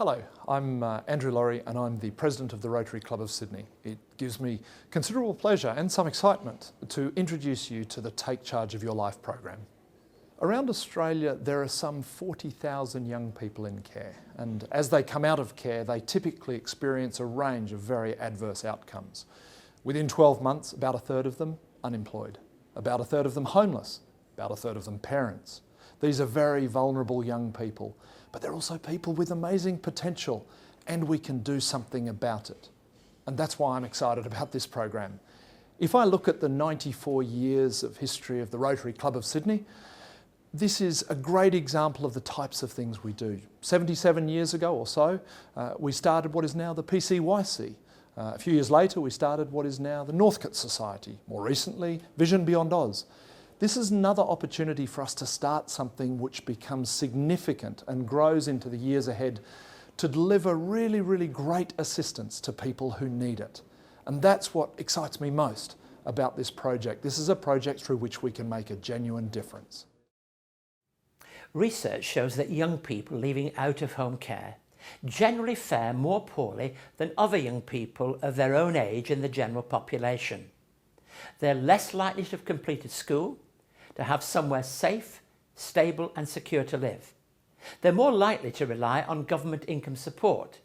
Hello, I'm Andrew Laurie and I'm the President of the Rotary Club of Sydney. It gives me considerable pleasure and some excitement to introduce you to the Take Charge of Your Life program. Around Australia there are some 40,000 young people in care, and as they come out of care they typically experience a range of very adverse outcomes. Within 12 months, about a third of them unemployed, about a third of them homeless, about a third of them parents. These are very vulnerable young people, but they're also people with amazing potential, and we can do something about it. And that's why I'm excited about this program. If I look at the 94 years of history of the Rotary Club of Sydney, this is a great example of the types of things we do. 77 years ago or so, we started what is now the PCYC. A few years later, we started what is now the Northcote Society. More recently, Vision Beyond Oz. This is another opportunity for us to start something which becomes significant and grows into the years ahead to deliver really, really great assistance to people who need it. And that's what excites me most about this project. This is a project through which we can make a genuine difference. Research shows that young people leaving out-of-home care generally fare more poorly than other young people of their own age in the general population. They're less likely to have completed school, to have somewhere safe, stable and secure to live. They're more likely to rely on government income support,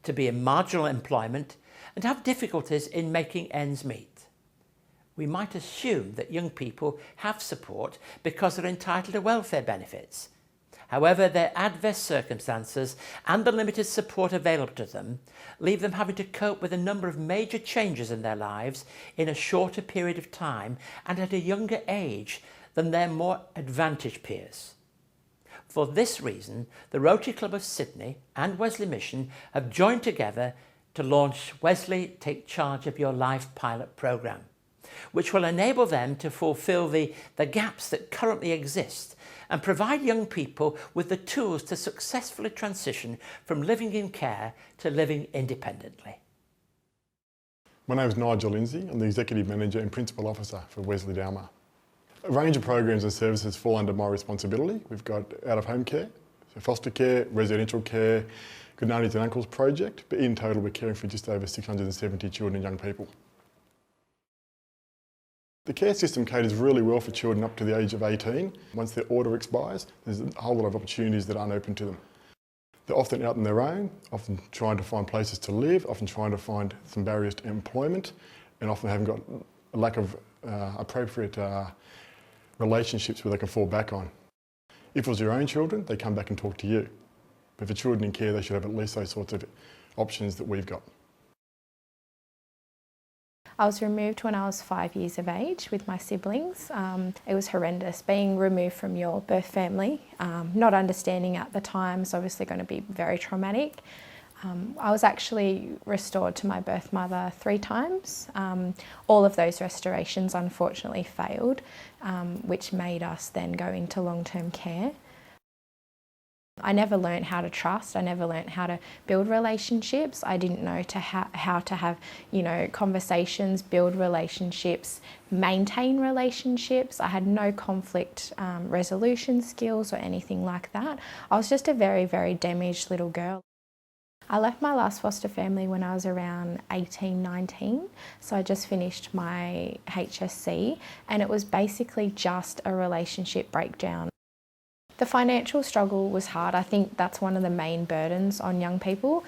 to be in marginal employment and to have difficulties in making ends meet. We might assume that young people have support because they're entitled to welfare benefits. However, their adverse circumstances and the limited support available to them leave them having to cope with a number of major changes in their lives in a shorter period of time and at a younger age than their more advantaged peers. For this reason, the Rotary Club of Sydney and Wesley Mission have joined together to launch Wesley Take Charge of Your Life pilot programme, which will enable them to fulfil the gaps that currently exist and provide young people with the tools to successfully transition from living in care to living independently. My name is Nigel Lindsay. I'm the Executive Manager and Principal Officer for Wesley Dalmar. A range of programs and services fall under my responsibility. We've got out-of-home care, so foster care, residential care, Good Aunties and Uncles project, but in total we're caring for just over 670 children and young people. The care system caters really well for children up to the age of 18. Once their order expires, there's a whole lot of opportunities that aren't open to them. They're often out on their own, often trying to find places to live, often trying to find some barriers to employment, and often haven't got a lack of appropriate relationships where they can fall back on. If it was your own children, they come back and talk to you. But for children in care, they should have at least those sorts of options that we've got. I was removed when I was 5 years of age with my siblings. It was horrendous being removed from your birth family. Not understanding at the time is obviously going to be very traumatic. I was actually restored to my birth mother 3 times. All of those restorations unfortunately failed, which made us then go into long-term care. I never learnt how to trust. I never learnt how to build relationships. I didn't know how to have, conversations, build relationships, maintain relationships. I had no conflict resolution skills or anything like that. I was just a very, very damaged little girl. I left my last foster family when I was around 18, 19. So I just finished my HSC and it was basically just a relationship breakdown. The financial struggle was hard. I think that's one of the main burdens on young people.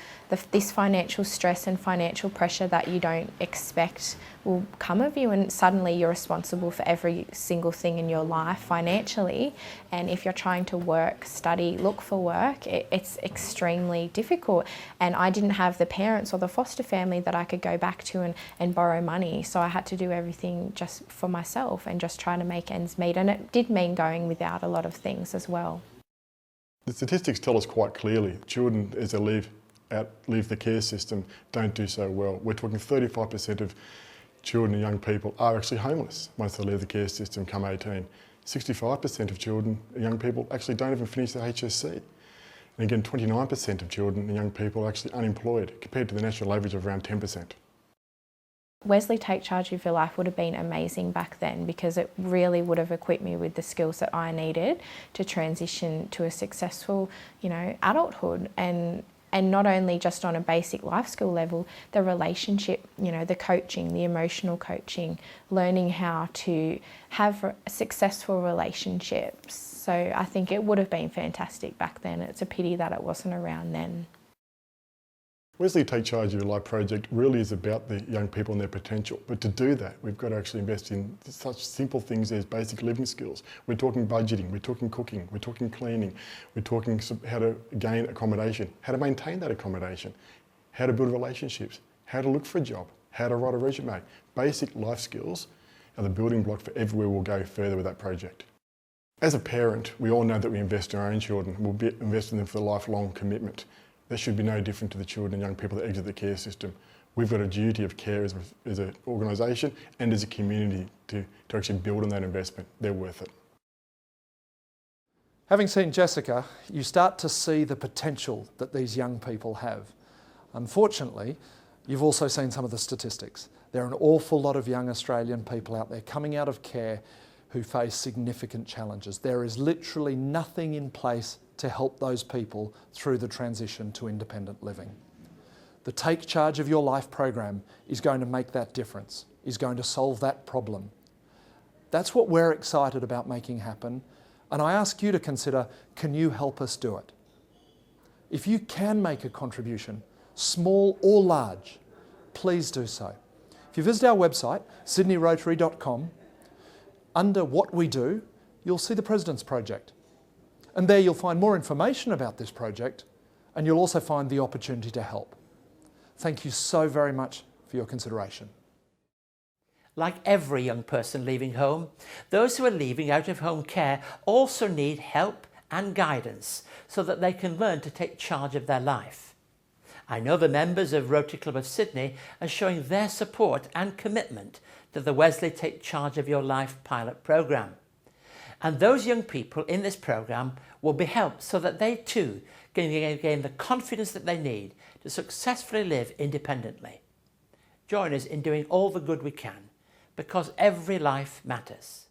This financial stress and financial pressure that you don't expect will come of you, and suddenly you're responsible for every single thing in your life financially. And if you're trying to work, study, look for work, it's extremely difficult. And I didn't have the parents or the foster family that I could go back to and borrow money. So I had to do everything just for myself and just try to make ends meet. And it did mean going without a lot of things as well. The statistics tell us quite clearly, children as they leave the care system don't do so well. We're talking 35% of children and young people are actually homeless once they leave the care system come 18. 65% of children and young people actually don't even finish their HSC. And again, 29% of children and young people are actually unemployed, compared to the national average of around 10%. Wesley Take Charge of Your Life would have been amazing back then because it really would have equipped me with the skills that I needed to transition to a successful, adulthood. And And not only just on a basic life skill level, the relationship, the coaching, the emotional coaching, learning how to have successful relationships. So I think it would have been fantastic back then. It's a pity that it wasn't around then. Wesley Take Charge of Your Life project really is about the young people and their potential. But to do that, we've got to actually invest in such simple things as basic living skills. We're talking budgeting, we're talking cooking, we're talking cleaning, we're talking how to gain accommodation, how to maintain that accommodation, how to build relationships, how to look for a job, how to write a resume. Basic life skills are the building block for everywhere we'll go further with that project. As a parent, we all know that we invest in our own children. We'll be investing in them for a lifelong commitment. That should be no different to the children and young people that exit the care system. We've got a duty of care as an organisation and as a community to actually build on that investment. They're worth it. Having seen Jessica, you start to see the potential that these young people have. Unfortunately, you've also seen some of the statistics. There are an awful lot of young Australian people out there coming out of care who face significant challenges. There is literally nothing in place to help those people through the transition to independent living. The Take Charge of Your Life program is going to make that difference, is going to solve that problem. That's what we're excited about making happen, and I ask you to consider, can you help us do it? If you can make a contribution, small or large, please do so. If you visit our website, sydneyrotary.com, under What We Do, you'll see the President's Project. And there you'll find more information about this project, and you'll also find the opportunity to help. Thank you so very much for your consideration. Like every young person leaving home, those who are leaving out of home care also need help and guidance so that they can learn to take charge of their life. I know the members of Rotary Club of Sydney are showing their support and commitment to the Wesley Take Charge of Your Life pilot programme. And those young people in this programme will be helped so that they too can gain the confidence that they need to successfully live independently. Join us in doing all the good we can, because every life matters.